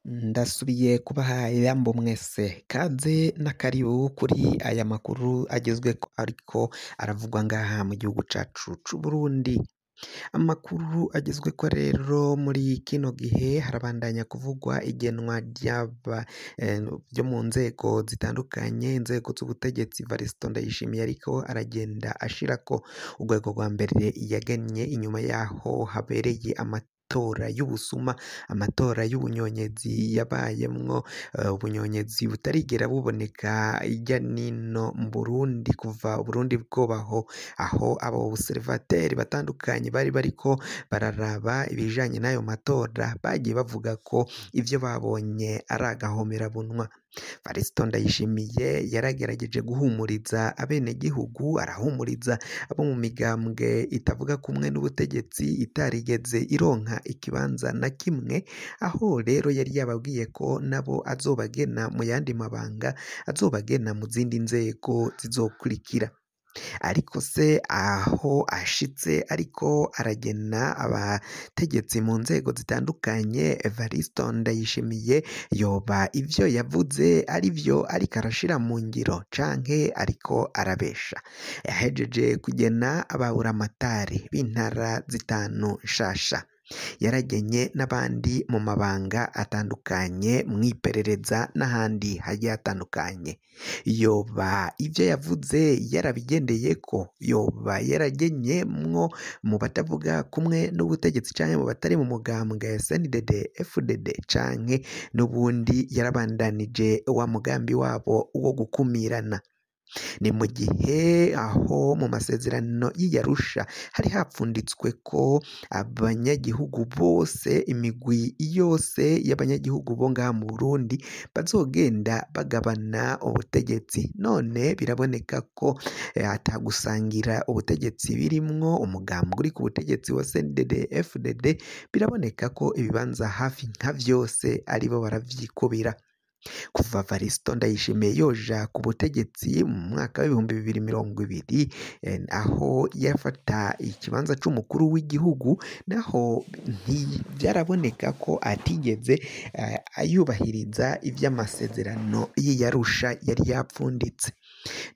Ndasubiye kubaha yambo mwese kaze n'akaribu kuri aya makuru agezweko ariko aravugwa ngaha mu gihugu cacu c'Uburundi. Amakuru agezweko rero muri kino gihe harabandanya kuvugwa igenwa ryo mu nzego zitandukanye, inzego z'ubutegetsi. Varisito Ndayishimiye ariko aragenda ashirako urwego rwa mbere yagennye inyuma yaho habereye amatora y'ubusuma, amatora y'ubunyonyezi yabayemwo ubunyonyezi butarigera buboneka irya nino mu Burundi kuva Uburundi bwobaho, aho abo obuserivateri batandukanye bari bariko bararaba ibijanye n'ayo matora bagiye bavuga ko ivyo babonye ari agahomerabunwa. Varisito Ndayishimiye yaragerageje guhumuriza abenegihugu, arahumuriza abo mu migambwe itavuga kumwe n'ubutegetsi itarigeze ironka ikibanza na kimwe, aho rero yari yababwiye ko nabo azobagena mu yandi mabanga, azobagena mu zindi nzego zizokurikira. Ariko se aho ashitse ariko aragena abategetsi mu nzego zitandukanye, Varisito Ndayishimiye yoba ivyo yavuze ari vyo ariko arashira mu ngiro canke ariko arabesha? Yahejeje kugena ababuramatari b'intara zitanu nshasha, yaragenye n'abandi mu mabanga atandukanye mw'iperereza n'ahandi hagiye hatandukanye. Yoba ivyo yavuze yarabigendeyeko? Yoba yaragenye mwo mu batavuga kumwe n'ubutegetsi canke mu batari mu mugambwe CNDD FDD canke n'ubundi yarabandanije wa mugambi wabo wo gukumirana? Ni mu gihe aho mu masezerano y'Iyarusha hari hapfunditswe ko abanyagihugu bose, imigwi yose y'abanyagihugu bo ngaha mu Burundi bazogenda bagabana ubutegetsi. None biraboneka ko atagusangira ubutegetsi birimwo, umugambwe uri ku butegetsi wa CNDD FDD biraboneka ko ibibanza hafi nka vyose aribo baravyikubira. Kuva Varisito Ndayishimiye yoja ku butegetsi mu mwaka w'2020 aho yafata ikibanza c'umukuru w'igihugu, naho vyaraboneka ko atigeze ayubahiriza ivy'amasezerano y'Iyarusha yari yapfunditse.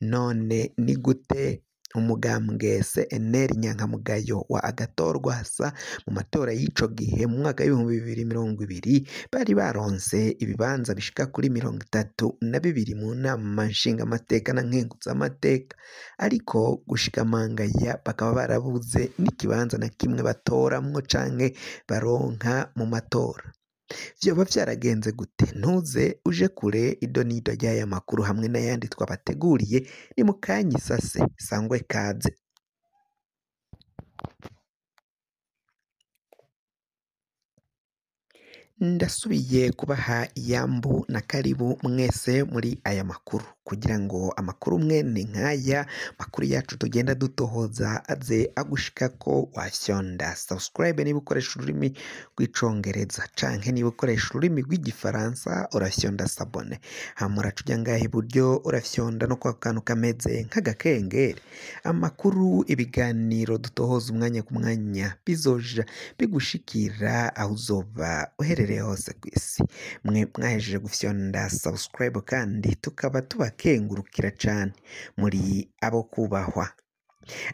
None ni gute umugambwe CNL Nyankamugayo wa Agathon Rwasa mu matora y'ico gihe mu mwaka w'2020 bari baronse ibibanza bishika kuri 32 mu nama nshingamateka na nkenguzamateka, ariko gushika mangaya bakaba barabuze n'ikibanza na kimwe batoramwo canke baronka mu matora? Vyoba vyaragenze gute? Ntuze uje kure idonido ry'aya makuru hamwe n'ayandi twabateguriye, ni mu kanya isase. Sangwe kaze. Ndasubiye kubaha iyambu na karibu mwese muri aya makuru, kugira ngo amakuru mwene nk'aya makuru yacu tugenda dutohoza aze agushikako wafyonda subscribe niba ukoresha ururimi rw'icongereza, canke niba ukoresha ururimi rw'igifaransa urafyonda sabone, hama uraca uja ngaha iburyo urafyonda no kwa kantu kameze nk'agakengeri. Amakuru, ibiganiro dutohoza umwanya ku mwanya bizoja bigushikira aho uzoba uherereye hose kw'isi. Mwe mwahejeje gufyonda subscribe kandi tukaba tubakengurukira cane, muri abo kubahwa.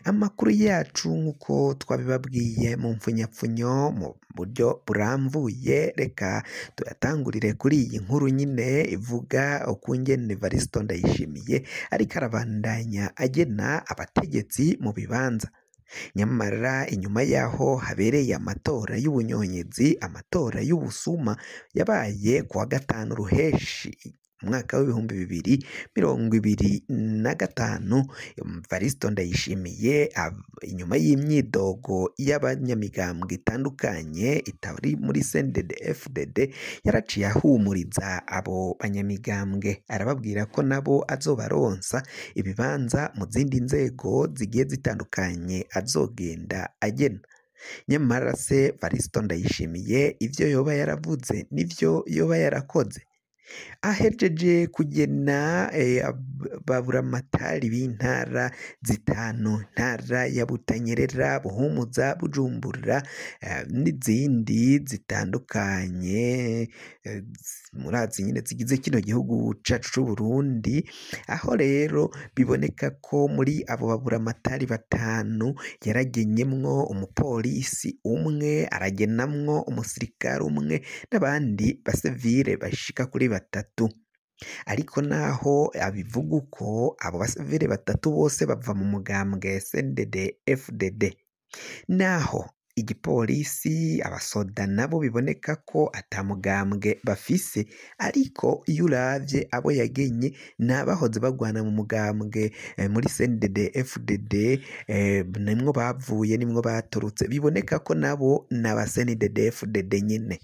Amakuru yacu nk'uko twabibabwiye mu mpfunyapfunyo mu buryo buramvuye, reka tuyatangurire kuri iyi nkuru nyine ivuga ukungene Varisito Ndayishimiye ariko arabandanya agena abategetsi mu bibanza. Nyamara inyuma yaho habereye amatora y'ubunyonyezi, amatora y'ubusuma yabaye kuwa 5 Ruheshi umwaka w'2025, Varisito Ndayishimiye inyuma y'imyidogo y'abanyamigambwe itandukanye itari muri CNDD FDD yaraciye ahumuriza abo banyamigambwe, arababwira ko nabo azobaronsa ibibanza mu zindi nzego zigiye zitandukanye azogenda agena. Nyamara se Varisito Ndayishimiye ivyo yoba yaravuze nivyo yoba yarakoze? ahejeje kugena baburamatari b'intara zitanu, ntara ya Butanyerera, Buhumuza, Bujumbura n'izindi zitandukanye murazi nyine zigize kino gihugu cacu c'Uburundi, aho rero biboneka ko muri abo baburamatari batanu yaragenyemwo umupolisi umwe, aragenamwo umusirikare umwe n'abandi basivile bashika kuri batatu. Ariko naho abivuga uko, abo basivile batatu bose bava mu mugambwe CNDD-FDD, naho igipolisi abasoda nabo biboneka ko ata mugambwe bafise, ariko iyo uravye abo yagenye n'abahoze bagwana mu mugambwe muri CNDD-FDD, nimwo bavuye nimwo baturutse, biboneka ko nabo n'aba CNDD-FDD nyene.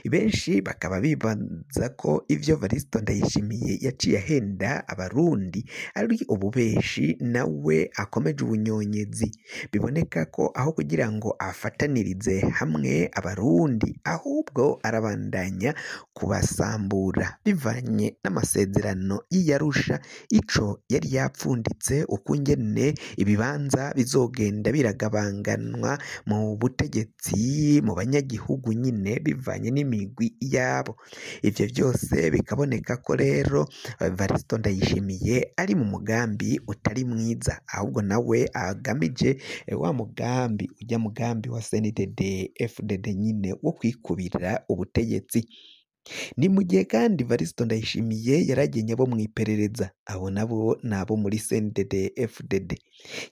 Benshi bakaba bibaza ko ivyo Varisito Ndayishimiye yaciye ahenda abarundi ari ububeshi, nawe akomeje ubunyonyezi. Biboneka ko aho kugira ngo afatanirize hamwe abarundi, ahubwo arabandanya kubasambura bivanye n'amasezerano y'Iyarusha, ico yari yapfunditse ukungene ibibanza bizogenda biragabanganwa mu butegetsi mu banyagihugu nyine bivanye n'imigwi yabo. Ivyo byose bikaboneka ko rero Varisito Ndayishimiye ari mu mugambi utari mwiza, ahubwo nawe agamije wa mugambi ujya mugambi wa CNDD-FDD nyine wo kwikubira ubutegetsi. Ni mu gihe kandi Varisito Ndayishimiye yaragenye abo mw'iperereza, abo nabo nabo muri CNDD-FDD,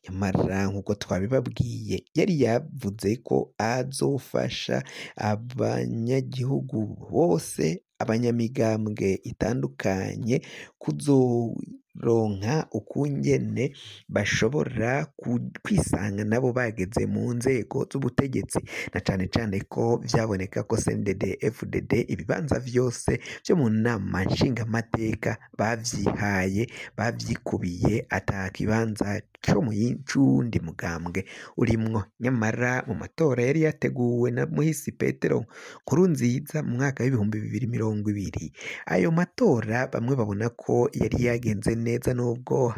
nyamara nk'uko twabibabwiye yari yavuze ko azofasha abanyagihugu bose, abanyamigambwe itandukanye kuzoronka ukungene bashobora kwisanga nabo bageze mu nzego z'ubutegetsi, na cane cane ko vyaboneka ko CNDD-FDD ibibanza vyose vyo mu nama nshingamateka bavyihaye, bavyikubiye, ata kibanza co c'uwundi mugambwe urimwo. Nyamara mu matora yari yateguwe na Muhisi Petero Nkurunziza mu mwaka w'ibihumbi 2020, ayo matora bamwe babona ko yari yagenze neza nubwo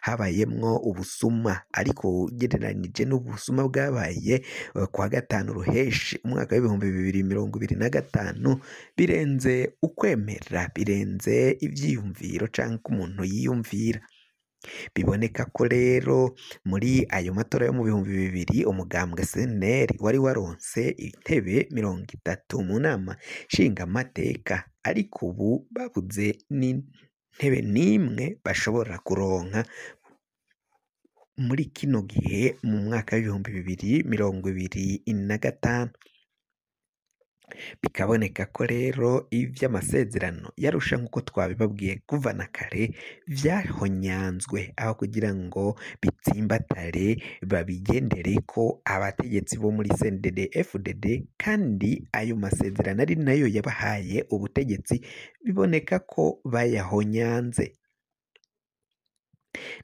habayemwo ubusuma, ariko ugereranije n'ubusuma bwabaye kwa gatanu Ruheshi umwaka w'ibihumbi 2025, birenze ukwemera, birenze ivyiyumviro canke umuntu yiyumvira. Biboneka ko rero muri ayo matora yo mu bihumbi 2000 umugambwe CNL wari waronse intebe 30 mu nama nshingamateka, ariko ubu babuze n'intebe n'imwe bashobora kuronka muri kino gihe mu mwaka w'ibihumbi 2025. Bikaboneka ko rero ivy'amasezerano y'Arusha nk'uko twabibabwiye kuva na kare vyahonyanzwe, aho kugira ngo bitsimbatare babigendereko abategetsi bo muri CNDD-FDD, kandi ayo masezerano ari nayo yabahaye ubutegetsi biboneka ko bayahonyanze.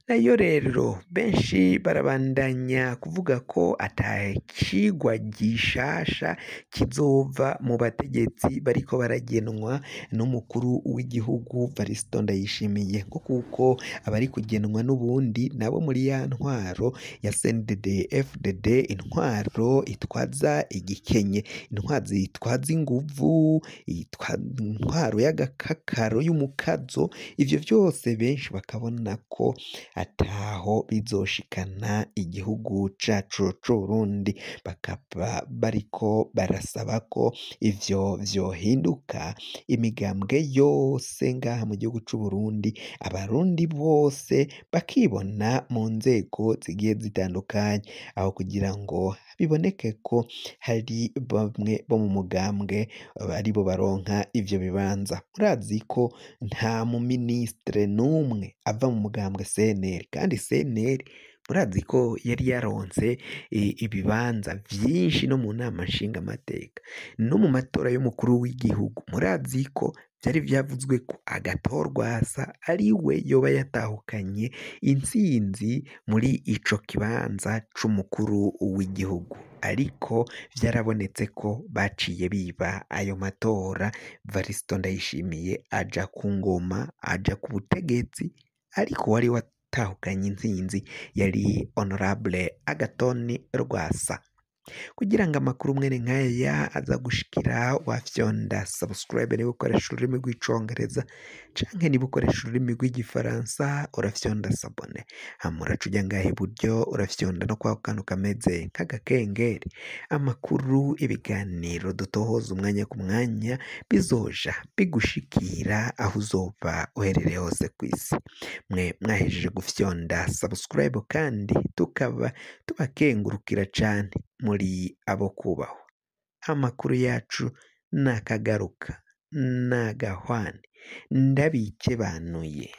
Nayo rero benshi barabandanya kuvuga ko ata cigwa gishasha kizova mu bategetsi bariko baragenwa n'umukuru w'igihugu Varisito Ndayishimiye, kuko abari kugenwa n'ubundi nabo muri ya ntwaro ya CNDD-FDD, intwaro itwaza igikenye, intwaro itwaza inguvu, intwaro y'agakakaro y'umukazo. Ivyo vyose benshi bakabona ko ataho bizoshikana igihugu cacu c'Uburundi, bakaba bariko barasaba ko ivyo vyohinduka, imigambwe yose ngaha mu gihugu c'Uburundi, abarundi bose bakibona mu nzego zigiye zitandukanye, aho kugira ngo biboneke ko hari bamwe bo mu mugambwe aribo baronka ivyo bibanza. Murazi ko nta mu ministre n'umwe ava mu mugambwe CNL, kandi CNL murazi ko yari yaronse ibibanza vyinshi no mu nama nshingamateka no mu matora y'umukuru w'igihugu. Murazi ko vyari vyavuzwe ko Agathon Rwasa ari we yoba yatahukanye intsinzi muri ico kibanza c'umukuru w'igihugu, ariko vyarabonetse ko baciye biba ayo matora, Varisito Ndayishimiye aja ku ngoma, aja ku butegetsi, ariko wari watahukanye intsinzi yari Honorable Agathon Rwasa. Kugira ngo amakuru mwene nk'aya aza gushikira, wafyonda subscribe niba ukoresha ururimi rw'icongereza, canke niba ukoresha ururimi rw'igifaransa urafyonda sabone, hama uraca uja ngaha iburyo urafyonda no kwako kantu kameze nk'agakengeri. Amakuru, ibiganiro dutohoza umwanya ku mwanya bizoja bigushikira aho uzoba uherereye hose kw'isi. Mwe mwahejeje gufyonda subscribe kandi tukaba tubakengurukira cane, muri abo kubahwa. Amakuru yacu nakagaruka, nagahwane, ndabikebanuye.